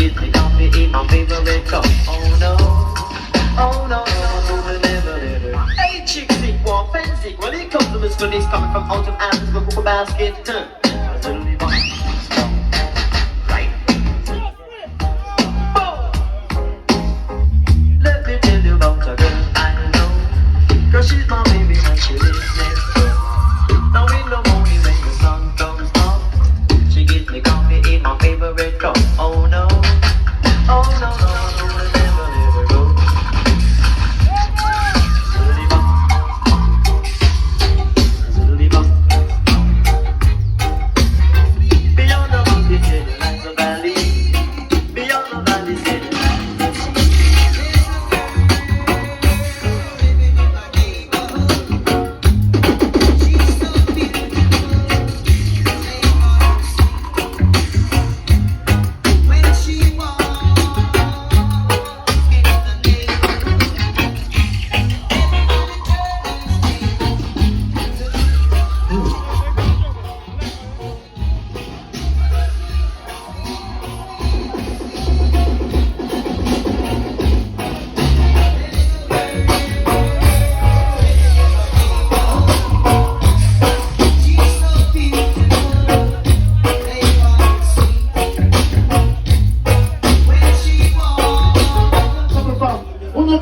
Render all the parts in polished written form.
gets me coffee in my favorite cup. Oh no, we'll never let her. Hey, chick, sick, walk, fancy. Well, it comes to Miss Felice coming from out of Athens, go cook a basket. Right. Let me tell you about a girl I know. Girl, she's my baby and she lives next door. Now in the morning when the sun comes up, she gives me coffee in my favorite cup. Oh no, we'll never let her go. Beyond the mountain, there lies a valley. Beyond the valley, there lies the sea.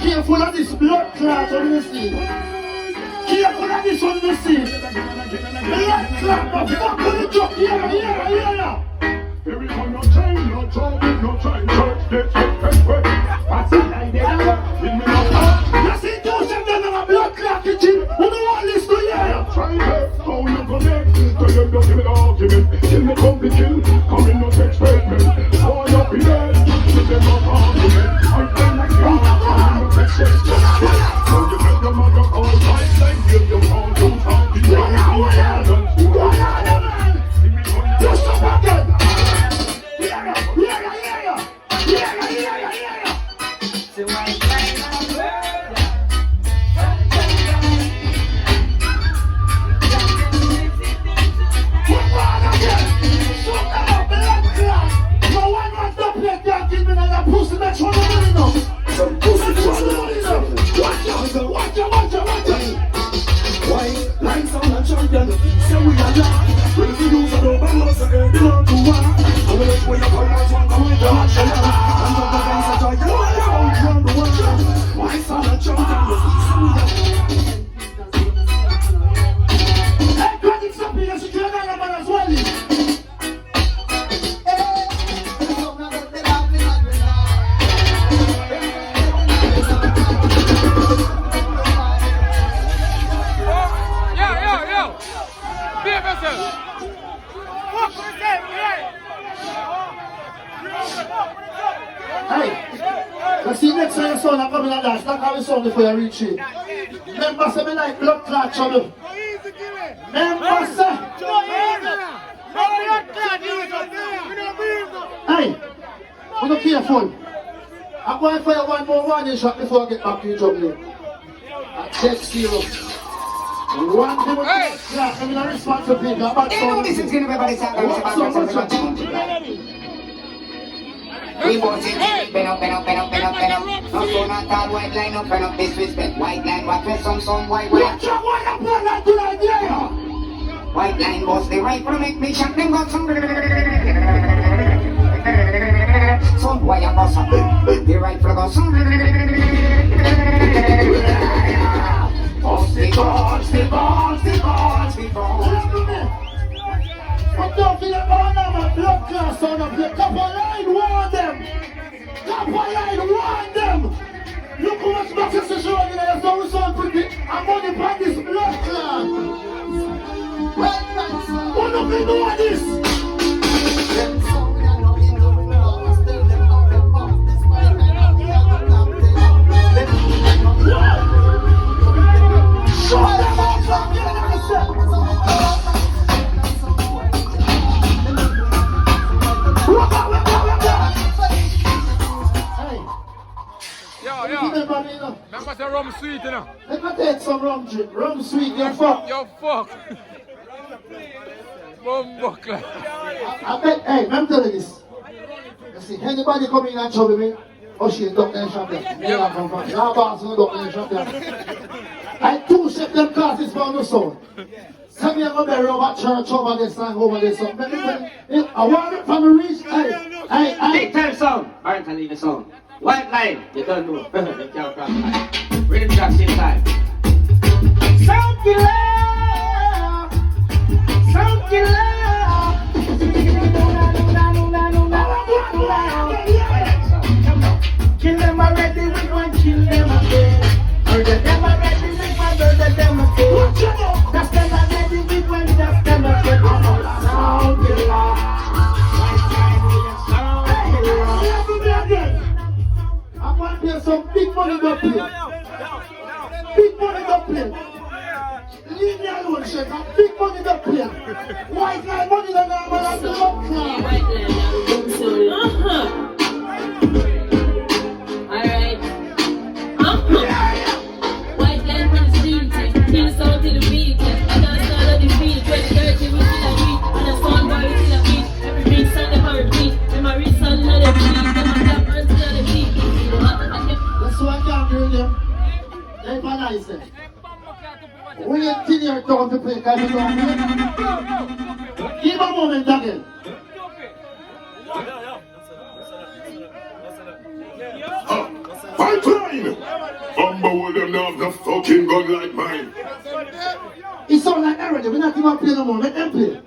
Careful of this blood clot on the sea. Careful of this on the sea. Blood clot, but fuck with the drop. Yeah. There is no chain, no trouble, no chain. Church, this, what's the idea? In me no You see those of them on a blood clot kitchen. Who don't want this to hear? try it, how you connect. Tell them don't give me argument. Kill me, come be killed. Come in, no take statement. Boy, up in there. Give them no argument. I feel like you. Come in, no take statement. So you get the mother all right. Like you all too hard. You stop again. Yeah. So I climb up Put one again. Stop that blood clot. No one wants to play that give me another pussy. That's what I'm doing now. some pussy to Watch out. White lines on a champion. Say we are lost. When we use a double loss, I can't belong to one. I'm gonna show you how last one come with the match. I'm not the guys that try to run the world. White on a champion. Hey, credit something. You should get another man as well. Hey, you see next time your son are coming like that, start having son before you reach it. Remember say me like blood clot trouble. Remember say. Hey, be no careful. I'm going for you one more warning shot before I get back to your juggling. I check zero. One thing with blood clot, I'm not responsible. I'm about to know this is going to be very sad. We both it, pen up. No stone at all, white line up, pen up disrespect. White line, what with some white line. White line was the right to make me shut them got some. Some wire got some. The right for got some. The balls. But don't feel about now, my blood class on up here. Couple line, warn them. Look how much boxes is showing in there. So we saw pretty. I'm going to pack this blood class. What do we do this? Remember the rum sweet, you know? Let me take some rum drink. Rum sweet, you fuck. You fuck. Bumbuckler. I bet, hey, let me tell you this. see, anybody come in and trouble me? Oh, she's doctor champion. Yeah, come from. Now, boss, no doctor champion. I two ship them classes for the soul. Some of you go bury over church over this and over this. I want it from a reach. Big time song. Alright, I leave the song. White line. You don't know. You can't cross. Rhythm track, same time. Sound killer. Sound killer. Kill them already, we want to kill them again. Murder them already, we want to murder them again. That's them already, we want to that's them again. Sound killer. White line, we are sound killer. I want to play some big money to play. Big money to play. Leave me alone, shake. Big money to play. White line money to normal and the lock now. White line, alright. White line for the street, kill sound to the beat. I got start on the beat, 2030 we still a beat. And a sound boy we still a beat. Every beat sound them a repeat. Them a reach sound in the beat. Them a clap hands in the beat. That's why I can't hear them. They're nice. We ain't till your turn to play, because you don't play. Give a moment again. Fight line! Bumble with them now have the fucking gun like mine. It sounds like already, we're not even playing no more, let them play.